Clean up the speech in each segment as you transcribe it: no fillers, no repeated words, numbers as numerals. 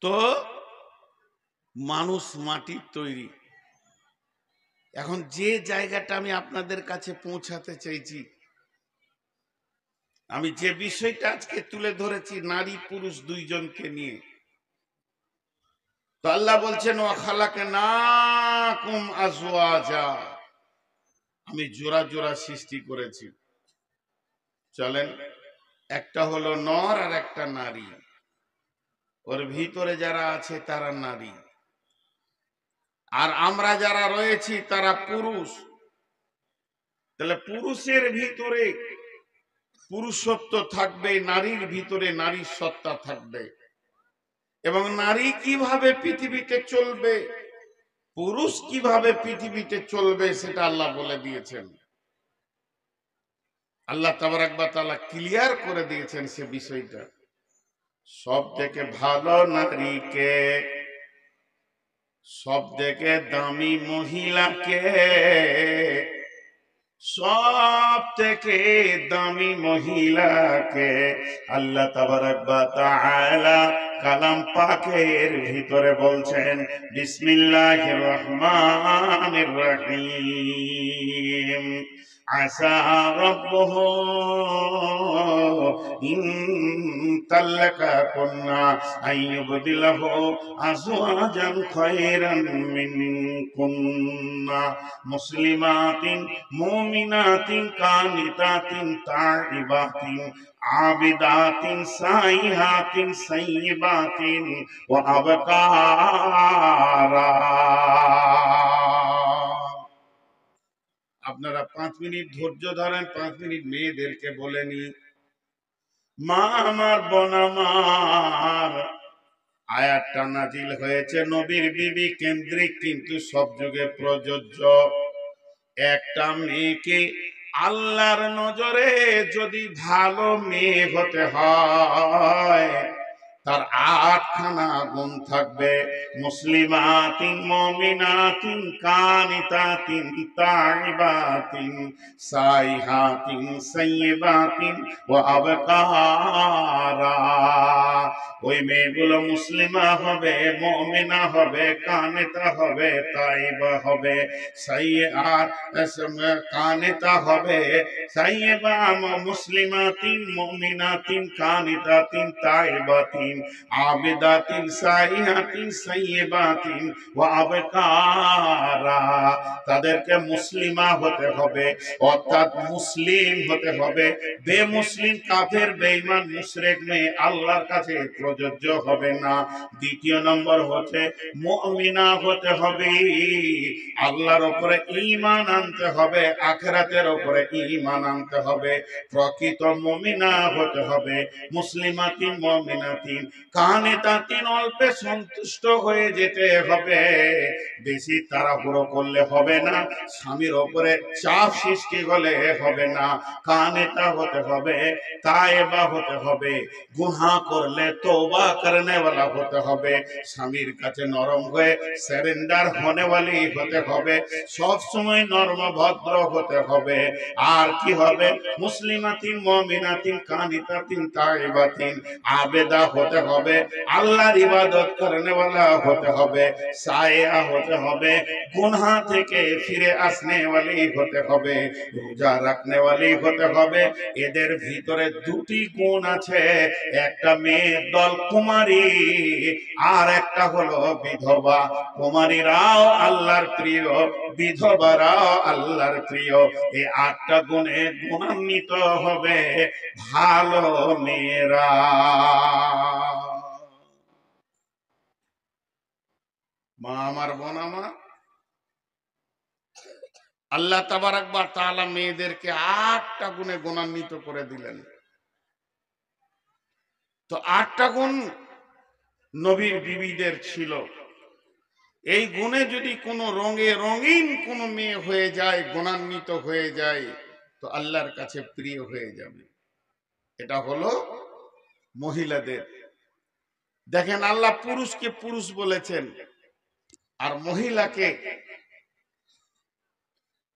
তো মানুষ মাটির তৈরি। এখন যে জায়গাটা আমি আপনাদের কাছে পৌঁছাতে চাইছি, আমি যে বিষয়টা আজকে তুলে ধরেছি নারী পুরুষ দুইজনকে নিয়ে, তো আল্লাহ বলছেন ওয়া খালাকনাকুম আজওয়াজা, আমি জোড়া জোড়া সৃষ্টি করেছি। চলেন, একটা হলো নর আর একটা নারী, ওর ভিতরে যারা আছে তারা নারী, আর আমরা যারা রয়েছি তারা পুরুষ। তাহলে পুরুষের ভিতরে পুরুষত্ব থাকবে, নারীর ভিতরে নারীর সত্তা থাকবে। এবং নারী কিভাবে পৃথিবীতে চলবে, পুরুষ কিভাবে পৃথিবীতে চলবে, সেটা আল্লাহ বলে দিয়েছেন। আল্লাহ তাবারাক ওয়া তাআলা ক্লিয়ার করে দিয়েছেন সে বিষয়টা। সব থেকে ভালো নারীকে, সব থেকে দামি মহিলাকে, সব থেকে দামি মহিলাকে আল্লাহ তাবারাক ওয়া তাআলা কালাম পাকের ভিতরে বলছেন বিসমিল্লাহির রহমানির রহিম। আসা রাব্বুহু ইন তাল্লাকাকুন্না আইয়ুবদিলাহু আজওয়াজান খায়রান মিনকুন্না মুসলিমাতিন মুমিনাতিন কানিতাতিন তাইবাতিন আবিদাতিন সাইহাতিন সাইয়্যিবাতিন ওয়া আবকারা। আপনারা 5 মিনিট ধৈর্য ধরেন, 5 মিনিট মেয়েদেরকে বলেনি। মা আমার, বোন আমার, আয়াতটা নাজিল হয়েছে নবীর বিবি কেন্দ্রিক, কিন্তু সব যুগে প্রযোজ্য। একটা মেয়েকে আল্লাহর নজরে যদি ভালো মেয়ে হতে হয়, তার 8খানা গুণ থাকবে। মুসলিমাতিন মুমিনাতিন কানিতাতিন তাইবাতিন সাইহাতিন সাইয়্যিবাতিন ওয়া আবকারা। ওই মেয়েগুলো মুসলিমা হবে, মুমিনা হবে, কানিতা হবে, তাইবা হবে, কানিতা হবে, সাইয়্যিবা মুসলিমাতিন মুমিনাতিন কানিতাতিন তাইবাতিন আবিদাতিন সাইহাতিন সাইয়্যিবাতিন ওয়া আবকারা। তাদেরকে মুসলিমা হতে হবে, অর্থাৎ মুসলিম হতে হবে। বেমুসলিম, কাফের, বেঈমান, মুশরিক মেয়ে আল্লাহর কাছে প্রযোজ্য হবে না। দ্বিতীয় নম্বর হচ্ছে মুমিনা হতে হবে, আল্লাহর উপরে ঈমান আনতে হবে, আখিরাতের উপরে ঈমান আনতে হবে। প্রকৃত মুমিনা হতে হবে। মুসলিমাতিন মুমিনাতিন কানিতাতিন, অল্পে সন্তুষ্ট হয়ে যেতে হবে, বেশি তাড়াহুড়ো করলে হবে না, স্বামীর উপরে চাপ সৃষ্টি হলে হবে না। কানিতা হতে হবে, তায়েবা হতে হবে, গুনাহ করলে তওবা করনে वाला হতে হবে, স্বামীর কাছে নরম হয়ে সারেন্ডার होने वाली হতে হবে, সব সময় নরম ভদ্র হতে হবে। আর কি হবে? মুসলিমাতিন মুমিনাতিন কানিতাতিন তাইবাতিন আবেদা হতে হবে, আল্লাহর ইবাদত করনে वाला হতে হবে, সায়া হতে হবে, গুনাহ থেকে ফিরে আসনে वाली হতে হবে, রোজা রাখনে वाली হতে হবে। এদের ভিতরে দুটি গুণ আছে, একটা মেয়ের দল কুমারী, আর একটা হলো বিধবা। কুমারীরাও আল্লাহর প্রিয়, বিধবারাও আল্লাহর প্রিয়। এই 8টা গুণে গুণান্বিত হবে ভালো মেয়েরা। মা আমার, বোন আমার, আল্লাহ তাবারাক ওয়া তাআলা মেয়েদেরকে 8টা গুণে গুণান্বিত করে দিলেন। তো 8টা গুণ নবীর বিবিদের ছিল। এই গুণে যদি কোনো রঙিন কোনো মেয়ে হয়ে যায়, গুণান্বিত হয়ে যায়, তো আল্লাহর কাছে প্রিয় হয়ে যাবে। এটা হলো মহিলাদের। দেখেন, আল্লাহ পুরুষকে পুরুষ বলেছেন, আর মহিলাকে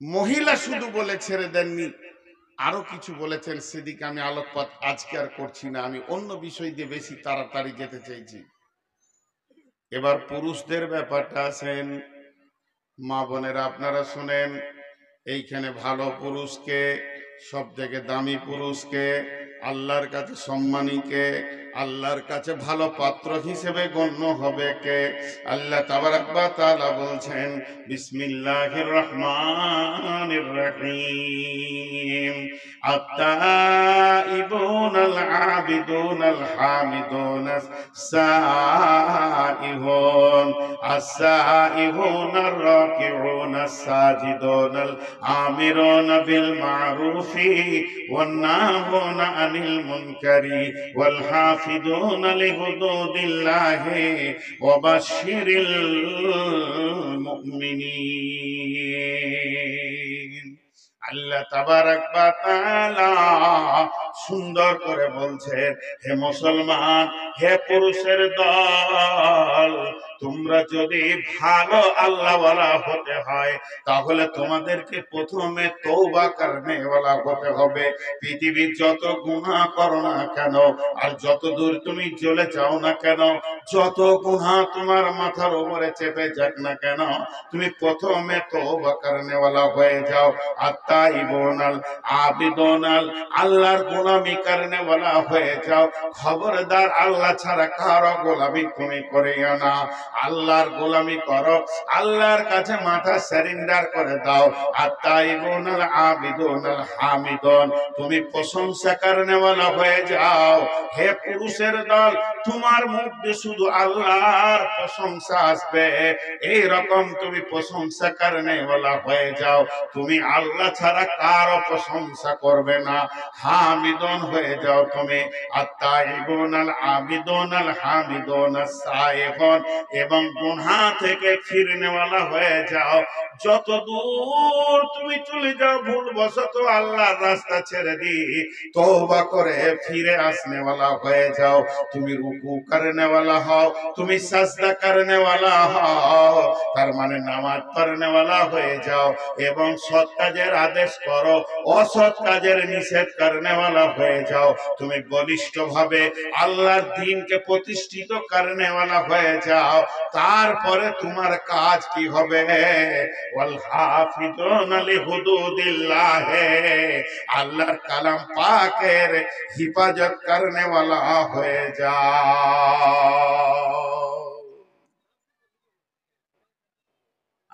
মহিলা শুধু বলে ছেড়ে দেননি, আরো কিছু বলেছেন। সেদিকে আমি আলোকপাত আজকে আর করছি না, আমি অন্য বিষয় দিয়ে বেশি তাড়াতাড়ি যেতে চাইছি। এবার পুরুষদের ব্যাপারটা আছেন, মা বোনেরা আপনারা শুনেন, এইখানে ভালো পুরুষকে, সব থেকে দামি পুরুষকে, আল্লাহর কাছে সম্মানীকে, আল্লাহর কাছে ভালো পাত্র হিসেবে গণ্য হবে কে? আল্লাহ তাবারাক ওয়া তাআলা বলছেন, বিসমিল্লাহির রহমানির রহিম, আত-তাইবুনাল আবিদুনাল হামিদুনাস সাইহুন আস-সাইহুনার রাকিউনাস সাজিদুনাল আমিরুনা বিল মারুফি ওয়ান নাহুনা আনিল মুনকারি ওয়াল হাফিদুনা লিহুদুদিল্লাহি ওয়া বাশশিরিল মুমিনিন। আল্লাহ তাবারাক ওয়া তাআলা সুন্দর করে বলছেন, হে মুসলমান, হে পুরুষের দল, তোমরা যদি ভালো আল্লাহওয়ালা হতে হয় তাহলে তোমাদেরকে প্রথমে তওবা করনেওয়ালা হতে হবে। পৃথিবীর যত গুনাহ করো না কেন, আর যত দূর তুমি চলে যাও না কেন, যত গুনাহ তোমার মাথার উপরে চেপে যাক না কেন, তুমি প্রথমে তওবা করনেওয়ালা হয়ে যাও। আত-তাইবুনাল আবিদুনাল, আল্লাহর গোলামি করনেওয়ালা হয়ে যাও। খবরদার আল্লাহ ছাড়া কারো গোলামি তুমি করিও না। আল্লাহর গোলামি করো, আল্লাহর কাছে মাথা সারেন্ডার করে দাও। আত-তাইবুনাল আবিদুনাল হামিদুন, তুমি প্রশংসা করনেওয়ালা হয়ে যাও। হে পুরুষের দল, তোমার মুখ দিয়ে শুধু আল্লাহর প্রশংসা আসবে, এই রকম তুমি প্রশংসা করনেওয়ালা হয়ে যাও। তুমি আল্লাহ ছাড়া কারো প্রশংসা করবে না, হামিদুন হয়ে যাও তুমি। আত-তাইবুনাল আবিদুনাল হামিদুনাস সাইহুন, এবং গুনাহ থেকে ফিরনেওয়ালা হয়ে যাও। যত দূর তুমি চলে যাও ভুলবশত আল্লাহর রাস্তা ছেড়ে দিয়ে তওবা করে ফিরে আসনেওয়ালা হয়ে যাও। তুমি রুকু করনেওয়ালা হও, তুমি সাজদা করনেওয়ালা হও, তার মানে নামাজ পড়নেওয়ালা হয়ে যাও, এবং সৎ কাজের আদেশ করো, অসৎ কাজের নিষেধ করনেওয়ালা হয়ে যাও। তুমি বলিষ্ঠভাবে আল্লাহর দ্বীনকে প্রতিষ্ঠিত করনেওয়ালা হয়ে যাও। তারপরে তোমার কাজ কি হবে? ওয়াল হাফিজুনা লিহুদুদিল্লাহ, আল্লাহর কালাম পাকের হিফাজত করনেওয়ালা হয়ে যাও।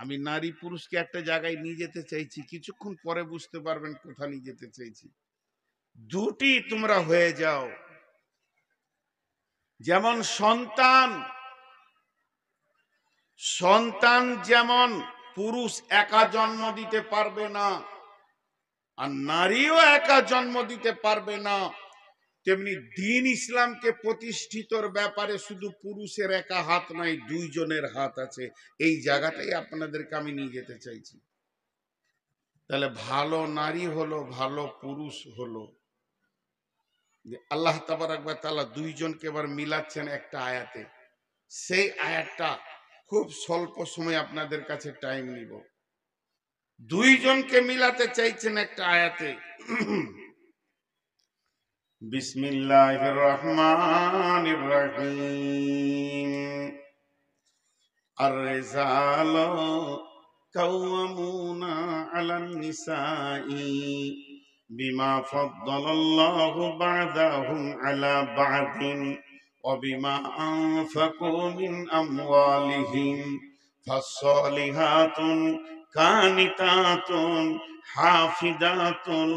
আমি নারী পুরুষকে একটা জায়গায় নিয়ে যেতে চাইছি, কিছুক্ষণ পরে বুঝতে পারবেন কোথা নিয়ে যেতে চাইছি। দুটি তোমরা হয়ে যাও। যেমন সন্তান, সন্তান যেমন পুরুষ একা জন্ম দিতে পারবে না, আর নারীও একা জন্ম দিতে পারবে না, তেমনি দ্বীন ইসলামকে প্রতিষ্ঠিতর ব্যাপারে শুধু পুরুষের একা হাত নাই, দুইজনের হাত আছে। এই জায়গাটাই আপনাদেরকে আমি নিয়ে যেতে চাইছি। তাহলে ভালো নারী হলো, ভালো পুরুষ হলো, আল্লাহ তাবারাক ওয়া তাআলা দুইজনকে এবার মিলাচ্ছেন একটা আয়াতে। সেই আয়াতটা খুব স্বল্প সময় আপনাদের কাছে টাইম নিব। দুইজনকে মিলাতে চাইছেন একটা আয়াতে। বিসমিল্লাহির রহমানির রহিম, আর-রিজালু কাওয়ামুনা আলান নিসাই বিমা ফাদ্দালাল্লাহু বা'দাহুম আলা বা'দিন ওয়া বিমা আনফাকু মিন আমওয়ালিহিম ফাস-সালিহাতুন কানিতাতুন হাফিজাতুন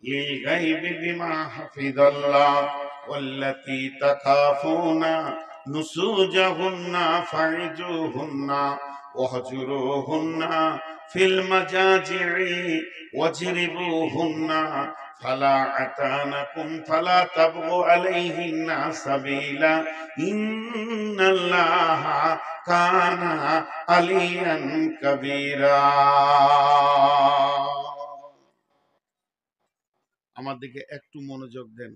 লিল-গায়বি বিমা হাফিজাল্লাহ ওয়াল্লাতী তাখাফুনা নুসুজাহুন্না ফা'iজুহুন্না ওয়াহজুরুহুন্না ফিল মাজাজি'i ওয়াজরিবুহুন্না ফালা আতানাকুম ফালা তাবগু আলাইহিন্না সাবিলা ইন্নাল্লাহা কানা আলিয়ান কাবীরা। আমার দিকে একটু মনোযোগ দেন।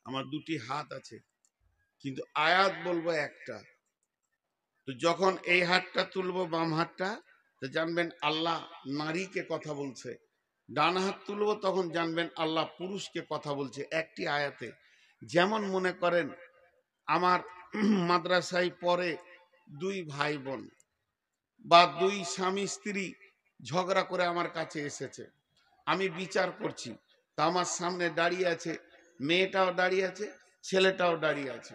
আমার দুটি হাত আছে, কিন্তু আয়াত বলবো একটা। তো যখন এই হাতটা তুলবো, বাম হাতটা, তো জানবেন আল্লাহ নারীকে কথা বলছে। ডান হাত তুলবো, তখন জানবেন আল্লাহ পুরুষকে কথা বলছে একটি আয়াতে। যেমন মনে করেন আমার মাদ্রাসায় পড়ে, দুই ভাই বোন বা দুই স্বামী স্ত্রী ঝগড়া করে আমার কাছে এসেছে, আমি বিচার করছি। তা আমার সামনে দাঁড়িয়ে আছে, মেয়েটাও দাঁড়িয়ে আছে, ছেলেটাও দাঁড়িয়ে আছে।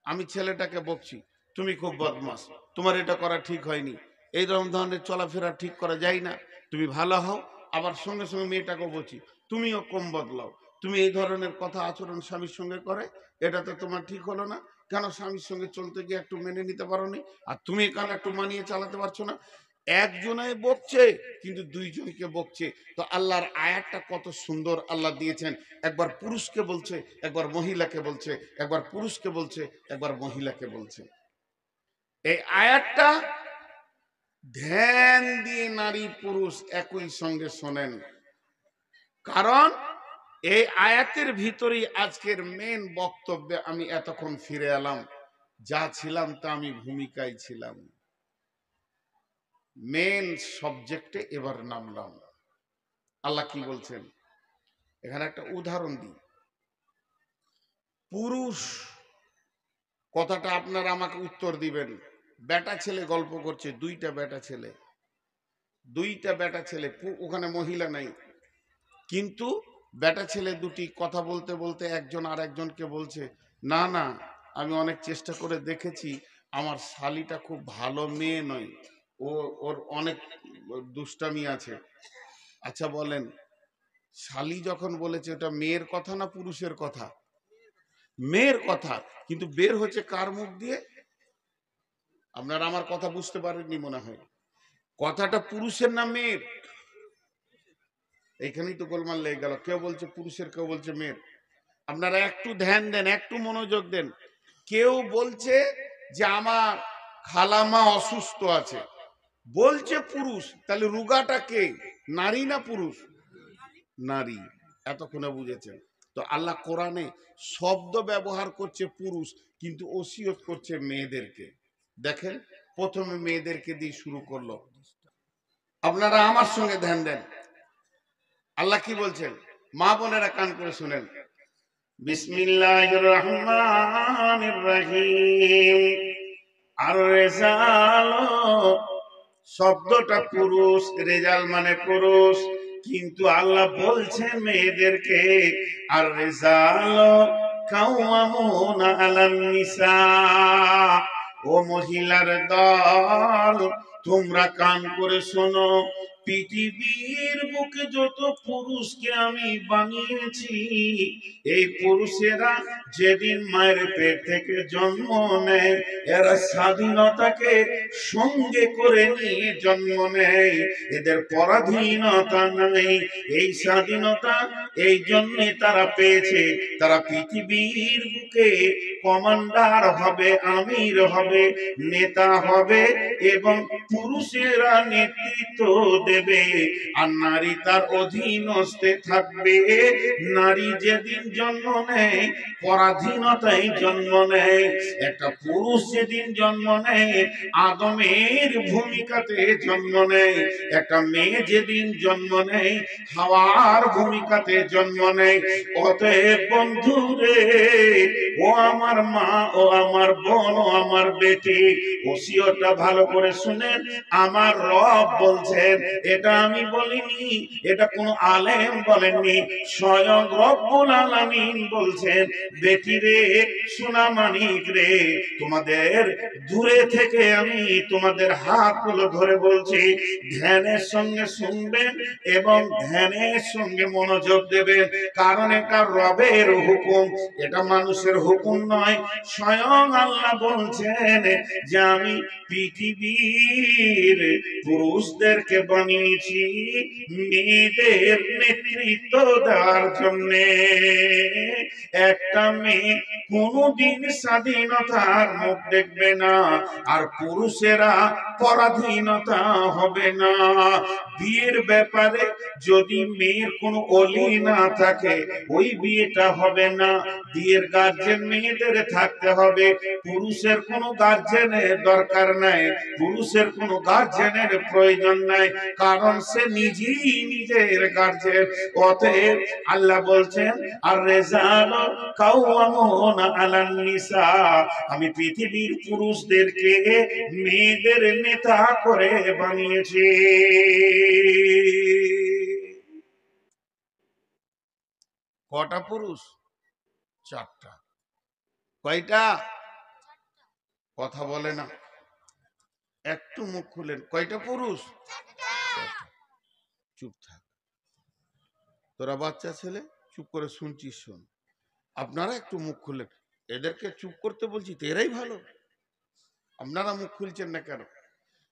আমি ছেলেটাকে বকছি, তুমি খুব বদমাস, তোমার এটা করা ঠিক হয়নি, এইরকম ধরনের চলাফেরা ঠিক করা যায় না, তুমি ভালো হও। আবার সঙ্গে সঙ্গে মেয়েটাকেও বলছি, তুমিও কম বদলাও, তুমি এই ধরনের কথা আচরণ স্বামীর সঙ্গে করে, এটা তো তোমার ঠিক হলো না। কেন স্বামীর সঙ্গে চলতে গিয়ে একটু মেনে নিতে পারোনি, আর তুমি কেন একটু মানিয়ে চালাতে পারছো না? একজনাই বকছে কিন্তু দুইজনকে বকছে। তো আল্লাহর আয়াতটা কত সুন্দর আল্লাহ দিয়েছেন, একবার পুরুষকে বলছে, একবার মহিলাকে বলছে, একবার পুরুষকে বলছে, একবার মহিলাকে বলছে। এই আয়াতটা ধ্যান দিয়ে নারী পুরুষ একই সঙ্গে শোনেন, কারণ এই আয়াতের ভিতরেই আজকের মেন বক্তব্যে আমি এতক্ষণ ফিরে এলাম। যা ছিলাম তা আমি ভূমিকায় ছিলাম, মেন সাবজেক্টে এবার নামলাম। আল্লাহ কি বলছেন এখানে একটা উদাহরণ দিই। পুরুষ কথাটা আপনারা আমাকে উত্তর দিবেন। বেটা ছেলে গল্প করছে, দুইটা বেটা ছেলে, দুইটা বেটা ছেলে, ওখানে মহিলা নাই, কিন্তু বেটা ছেলে দুটি কথা বলতে বলতে একজন আর একজনকে বলছে, না না, আমি অনেক চেষ্টা করে দেখেছি, আমার শালিটা খুব ভালো মেয়ে নয়, ও ওর অনেক দুষ্টামি আছে। আচ্ছা বলেন, শালি যখন বলেছে ওটা মেয়ের কথা না পুরুষের কথা? মেয়ের কথা, কিন্তু বের হচ্ছে কার মুখ দিয়ে? আপনারা আমার কথা বুঝতে পারেননি মনে হয়, কথাটা পুরুষের না মেয়ের? এইখানেই তো গোলমাল লেগে গেল, কেউ বলছে পুরুষের, কেউ বলছে মেয়ের। আপনারা একটু ধ্যান দেন, একটু মনোযোগ দেন। কেউ বলছে যে আমার খালামা অসুস্থ আছে, বলছে পুরুষ, তাহলে রুগাটা কে, নারী না পুরুষ? নারী। এতক্ষণে বুঝেছেন তো? আল্লাহ কোরআনে শব্দ ব্যবহার করছে পুরুষ, কিন্তু ওসিয়ত করছে মেয়েদেরকে। দেখেন, প্রথমে মেয়েদেরকে দিয়ে শুরু করলো। আপনারা আমার সঙ্গে ধ্যান দেন, আল্লাহ কি বলছেন, মা বোনেরা কান করে শুনেন। বিসমিল্লাহির রহমানির রহিম। আর রেজাল শব্দটা পুরুষ, রেজাল মানে পুরুষ, কিন্তু আল্লাহ বলছেন মেয়েদেরকে, আর রেজাল কাওয়ামুনা আলান নিসা। ও মহিলার দল, তোমরা কান করে শোনো, পৃথিবীর বুকে যত পুরুষকে আমি বানিয়েছি, এই পুরুষেরা যেদিন মায়ের পেট থেকে জন্ম নেয়, এরা স্বাধীনতাকে সঙ্গে করে নিয়ে জন্ম নেয়, এদের পরাধীনতা নাই। এই স্বাধীনতা এই জন্যে তারা পেয়েছে, তারা পৃথিবীর বুকে কমান্ডার হবে, আমির হবে, নেতা হবে, এবং পুরুষেরা নেতৃত্ব দেবে, আর নারী তার অধীনস্থে থাকবে। নারী যেদিন জন্ম নেয় পরাধীনতায় জন্ম নেয়। একটা পুরুষ যেদিন জন্ম নেয় আদমের ভূমিকাতে জন্ম নেয়, একটা মেয়ে যেদিন জন্ম নেয় হাওয়ার ভূমিকাতে জন্ম নেয়। অতএব বন্ধুরে, ও আমার মা, ও আমার বোন, ও আমার বেটি, ওসিয়তটা ভালো করে শুনেন। আমার রব বলছেন, এটা আমি বলিনি, এটা কোনো আলেম বলেননি, স্বয়ং রব্বুল আলামিন বলছেন, বেটি রে, সোনা মানিক রে, তোমাদের দূরে থেকে আমি তোমাদের হাতগুলো ধরে বলছি, ধ্যানের সঙ্গে শুনবেন এবং ধ্যানের সঙ্গে মনোযোগ দেবেন, কারণ এটা রবের হুকুম, এটা মানুষের হুকুম নয়। স্বয়ং আল্লাহ বলছেন যে আমি পৃথিবীর পুরুষদেরকে বানিয়েছি মেয়েদের নেতৃত্ব দেওয়ার জন্য। একটা মেয়ে কোনদিন স্বাধীনতার মুখ দেখবে না, আর পুরুষেরা পরাধীনতা হবে না। বিয়ের ব্যাপারে যদি মেয়ের কোনো অলি না থাকে, ওই বিয়েটা হবে না। বিয়ের গার্জেন মেয়েদের থাকতে হবে। পুরুষের কোনো গার্জেনের দরকার নাই, পুরুষের কোনো গার্জেনের প্রয়োজন নাই, কারণ সে নিজেই নিজের গার্জেন। অতএব আল্লাহ বলছেন আর রেজালো কাওয়ামুনা আলান নিসা, আমি পৃথিবীর পুরুষদেরকে মেয়েদের নেতা করে বানিয়েছি। কটা পুরুষ? চারটা। কয়টা? কথা বলে না, একটু মুখ খুলেন। কয়টা পুরুষ? চুপ থাক, তোরা বাচ্চা ছেলে, চুপ করে শুনছিস, শোন। আপনারা একটু মুখ খুলেন। এদেরকে চুপ করতে বলছি তো এরাই ভালো, আপনারা মুখ খুলছেন না কেন?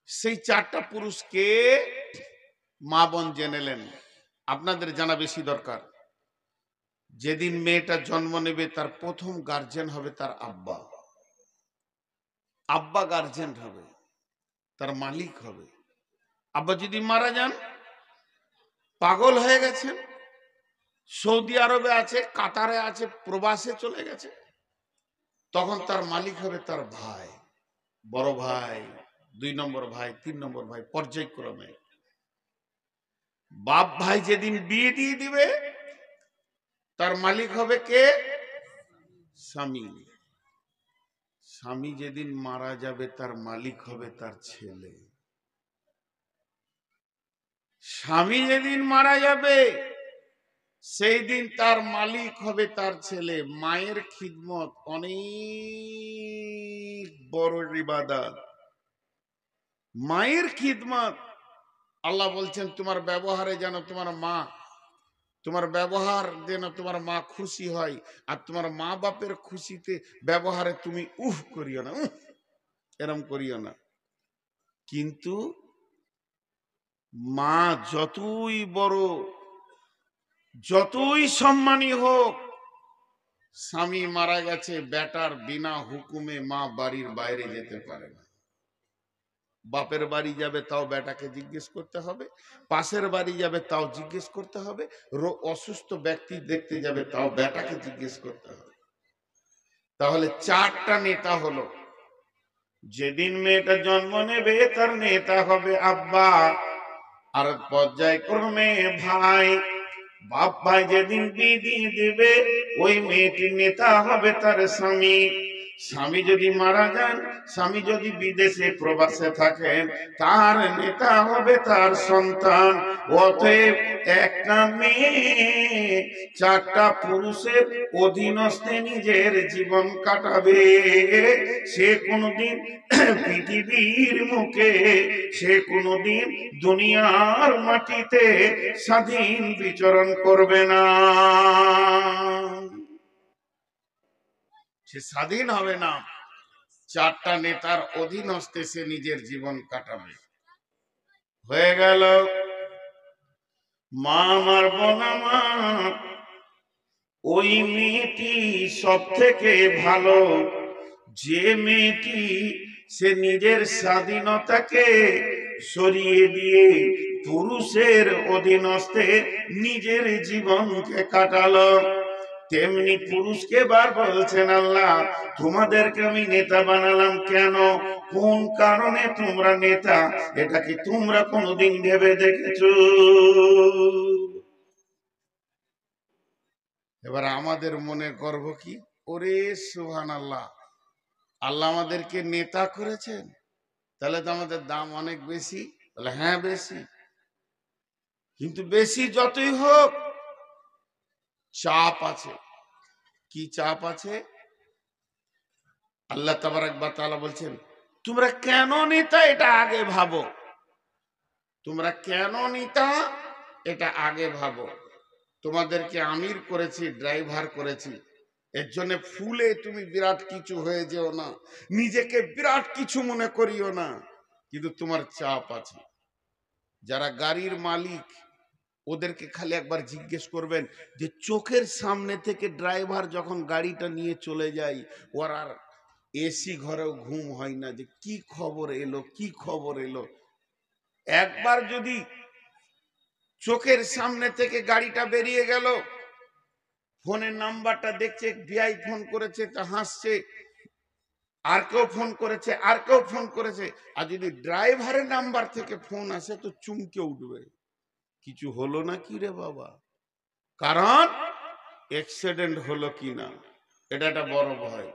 সেই চারটা পুরুষকে মা বোন জেনেলেন, আপনাদের জানা বেশি দরকার। যেদিন মেয়েটা জন্ম নেবে তার প্রথম গার্জেন হবে তার আব্বা। আব্বা গার্জেন হবে, তার মালিক হবে। আব্বা যদি মারা যান, পাগল হয়ে গেছেন, সৌদি আরবে আছে, কাতারে আছে, প্রবাসে চলে গেছে, তখন তার মালিক হবে তার ভাই, বড় ভাই, 2 নম্বর ভাই, 3 নম্বর ভাই, পর্যায়ক্রমে। বাপ ভাই যেদিন বিয়ে দিয়ে দিবে, তার মালিক হবে কে? স্বামী। স্বামী যেদিন মারা যাবে, তার মালিক হবে তার ছেলে। স্বামী যেদিন মারা যাবে, সেই দিন তার মালিক হবে তার ছেলে। মায়ের খিদমত অনেক বড় ইবাদত। মায়ের খিদমত, আল্লাহ বলছেন তোমার ব্যবহারে যেন তোমার মা, তোমার ব্যবহার যেন তোমার মা খুশি হয়, আর তোমার মা বাপের খুশিতে ব্যবহারে তুমি উহ করিও না, এরম করিও না। কিন্তু মা যতই বড়, যতই সম্মানী হোক, স্বামী মারা গেছে, বেটার বিনা হুকুমে মা বাড়ির বাইরে যেতে পারে না। বাপের বাড়ি যাবে তাও বেটাকে জিজ্ঞেস করতে হবে, পাশের বাড়ি যাবে তাও জিজ্ঞেস করতে হবে, অসুস্থ ব্যক্তি দেখতে যাবে তাও বেটাকে জিজ্ঞেস করতে হবে। তাহলে চারটা নেতা হলো। যেদিন মেয়েটা জন্ম নেবে তার নেতা হবে আব্বা, আর পর্যায়ক্রমে ভাই। বাপ ভাই যেদিন বিয়ে দিয়ে দেবে, ওই মেয়েটির নেতা হবে তার স্বামী। স্বামী যদি মারা যান, স্বামী যদি বিদেশে প্রবাসে থাকেন, তার নেতা হবে তার সন্তান। অতএব একটা মেয়ে চারটা পুরুষের অধীনস্থে নিজের জীবন কাটাবে। সে কোনোদিন পৃথিবীর মুখে, সে কোনোদিন দুনিয়ার মাটিতে স্বাধীন বিচরণ করবে না, সে স্বাধীন হবে না। চারটা নেতার অধীনস্থে সে নিজের জীবন কাটাবে। হয়ে গেল। মা আমার বোন আমার, ওই মেয়েটি সব থেকে ভালো, যে মেয়েটি সে নিজের স্বাধীনতাকে সরিয়ে দিয়ে পুরুষের অধীনস্থে নিজের জীবনকে কাটালো। তেমনি পুরুষকে বার বলছেন আল্লাহ, তোমাদেরকে আমি নেতা বানালাম কেন, কোন কারণে তোমরা নেতা, এটা কি তোমরা কোনোদিন ভেবে দেখেছো? এবার আমাদের মনে গর্ব কি? ওরে সুবহানাল্লাহ, আল্লাহ আমাদেরকে নেতা করেছেন, তাহলে তো আমাদের দাম অনেক বেশি। বলে হ্যাঁ বেশি, কিন্তু বেশি যতই হোক চাপ আছে। কি চাপ আছে? আল্লাহ তাবারক ওয়া তাআলা বলছেন, তোমরা কেন নেতা এটা আগে ভাবো, তোমরা কেন নেতা এটা আগে ভাবো। তোমাদেরকে আমির করেছি, ড্রাইভার করেছি, এর জন্য ফুলে তুমি বিরাট কিছু হয়ে যেও না, নিজেকে বিরাট কিছু মনে করিও না। কিন্তু তোমার চাপ আছে। যারা গাড়ির মালিক, ওদেরকে খালি একবার জিজ্ঞেস করবেন যে চোখের সামনে থেকে ড্রাইভার যখন গাড়িটা নিয়ে চলে যায়, ওর আর এসি ঘরেও ঘুম হয় না, যে কি খবর এলো, কি খবর এলো। একবার যদি চোখের সামনে থেকে গাড়িটা বেরিয়ে গেল, ফোনের নাম্বারটা দেখছে, বিআই ফোন করেছে তা হাসছে, আর কেউ ফোন করেছে, আর কেউ ফোন করেছে। আর যদি ড্রাইভারের নাম্বার থেকে ফোন আসে তো চমকে উঠবে, কিছু হলো না কি রে বাবা, কারণ অ্যাক্সিডেন্ট হলো কিনা, এটা একটা বড় ভয়।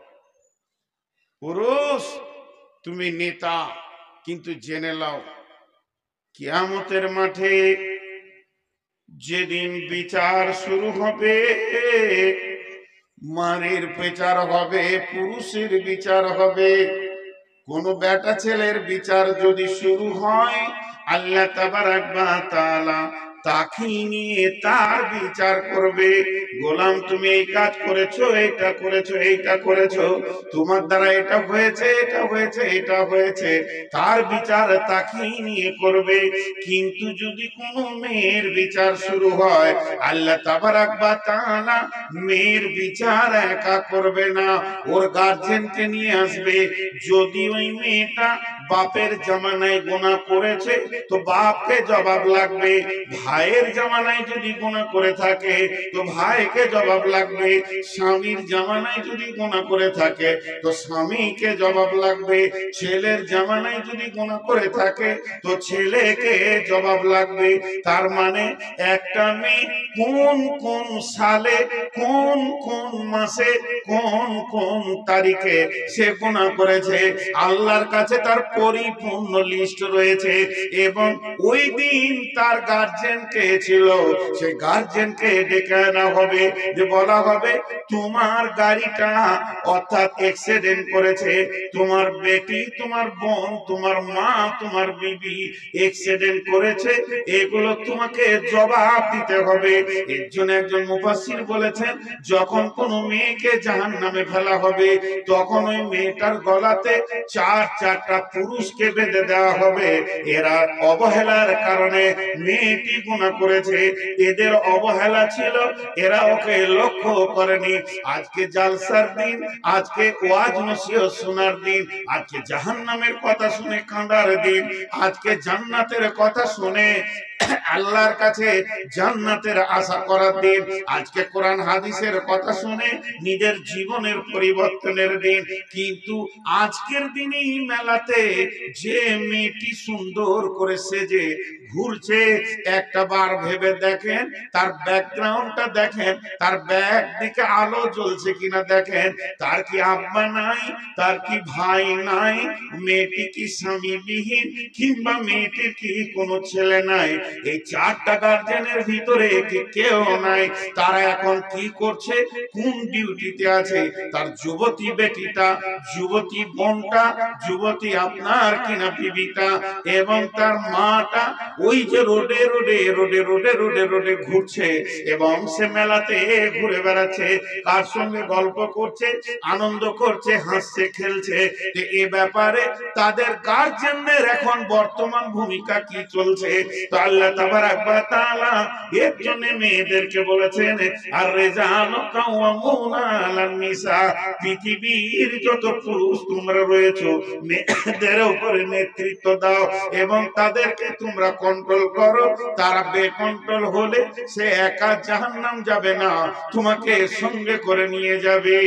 পুরুষ তুমি নেতা, কিন্তু জেনে নাও কিয়ামতের মাঠে যেদিন বিচার শুরু হবে, মারের বিচার হবে, পুরুষের বিচার হবে। কোন বেটা ছেলের বিচার যদি শুরু হয়, আল্লাহ তাবারাক ওয়া তাআলা তাকে নিয়ে তার বিচার করবে। গোলাম তুমি এই কাজ করেছো, এইটা করেছো, এইটা করেছো, তোমার দ্বারা এটা হয়েছে, এটা হয়েছে, এটা হয়েছে, তার বিচার তাকে নিয়ে করবে। কিন্তু যদি কোনো মেয়ের বিচার শুরু হয়, আল্লাহ তাবারাক ওয়া তাআলা মেয়ের বিচার একা করবে না, ওর গার্জেনকে নিয়ে আসবে। যদি ওই মেয়েটা বাপের জামানায় গুনাহ করেছে তো বাপকে জবাব লাগবে, ভাইয়ের জামানায় যদি গুনাহ করে থাকে তো ভাইকে জবাব লাগবে, স্বামীর জামানায় যদি গুনাহ করে থাকে তো স্বামীকে জবাব লাগবে, ছেলের জামানায় যদি গুনাহ করে থাকে তো ছেলেকে জবাব লাগবে। তার মানে একটা মেয়ে কোন কোন সালে, কোন কোন মাসে, কোন কোন তারিখে সে গুনাহ করেছে, আল্লাহর কাছে তার পরিপূর্ণ লিস্ট রয়েছে। এবং ওই দিন তার গার্জেন কে ছিল, সেই গার্জেনকে ডেকে আনা হবে, যে বলা হবে তোমার গাড়িটা অর্থাৎ অ্যাক্সিডেন্ট করেছে, তোমার বেটি, তোমার বোন, তোমার মা, তোমার বিবি অ্যাক্সিডেন্ট করেছে, এগুলো তোমাকে জবাব দিতে হবে। এর জন্য একজন মুফাসসির বলেছেন, যখন কোন মেয়েকে জাহান্নামে ফেলা হবে তখন ওই মেয়েটার গলাতে চারটা পুরুষকে বেঁধে দেওয়া হবে। এরা অবহেলার কারণে মেয়েটি গুনাহ করেছে, এদের অবহেলা ছিল, এরা ওকে লক্ষ্য করেনি। আজকে জালসার দিন, আজকে ওয়াজ নসিহত শোনার দিন, আজকে জাহান্নামের কথা শুনে কাঁদার দিন, আজকে জান্নাতের কথা শুনে আল্লাহর কাছে জান্নাতের আশা করার দিন, আজকে কোরআন হাদিসের কথা শুনে নিজের জীবনের পরিবর্তনের দিন। কিন্তু আজকের দিনেই মেলাতে যে মেয়েটি সুন্দর করে সেজে ঘুরছে, একটা বার ভেবে দেখেন তার ব্যাকগ্রাউন্ডটা দেখেন, তার ব্যাক দিকে আলো জ্বলছে কিনা দেখেন, তার কি আব্বা নাই, তার কি ভাই নাই, মেয়েটি কি স্বামীবিহীন, কিংবা মেয়েটির কি কোনো ছেলে নাই, এই চারটা গার্জেনের ভিতরে কি কেউ নাই, তারা এখন কি করছে, কোন ডিউটিতে আছে, তার যুবতী বেটিটা, যুবতী বোনটা, যুবতী আপনার কিনা বিবিটা এবং তার মাটা ওই যে রোডে রোডে রোডে রোডে রোডে রোডে ঘুরছে এবং সে মেলাতে ঘুরে বেড়াচ্ছে, কার সঙ্গে গল্প করছে, আনন্দ করছে, হাসছে, খেলছে। এ ব্যাপারে তাদের গার্জেনদের এখন বর্তমান ভূমিকা কি চলছে? তো আল্লাহ তাবারাক ওয়া তাআলা এর জন্য মেয়েদেরকে বলেছেন, আর রিজালু কাওয়ামুনা আলান নিসা, পৃথিবীর যত পুরুষ তোমরা রয়েছো মেয়েদের উপরে নেতৃত্ব দাও এবং তাদেরকে তোমরা কন্ট্রোল করো। তারা বেকন্ট্রোল হলে সে একা জাহান্নাম যাবে না, তোমাকে সঙ্গে করে নিয়ে যাবে।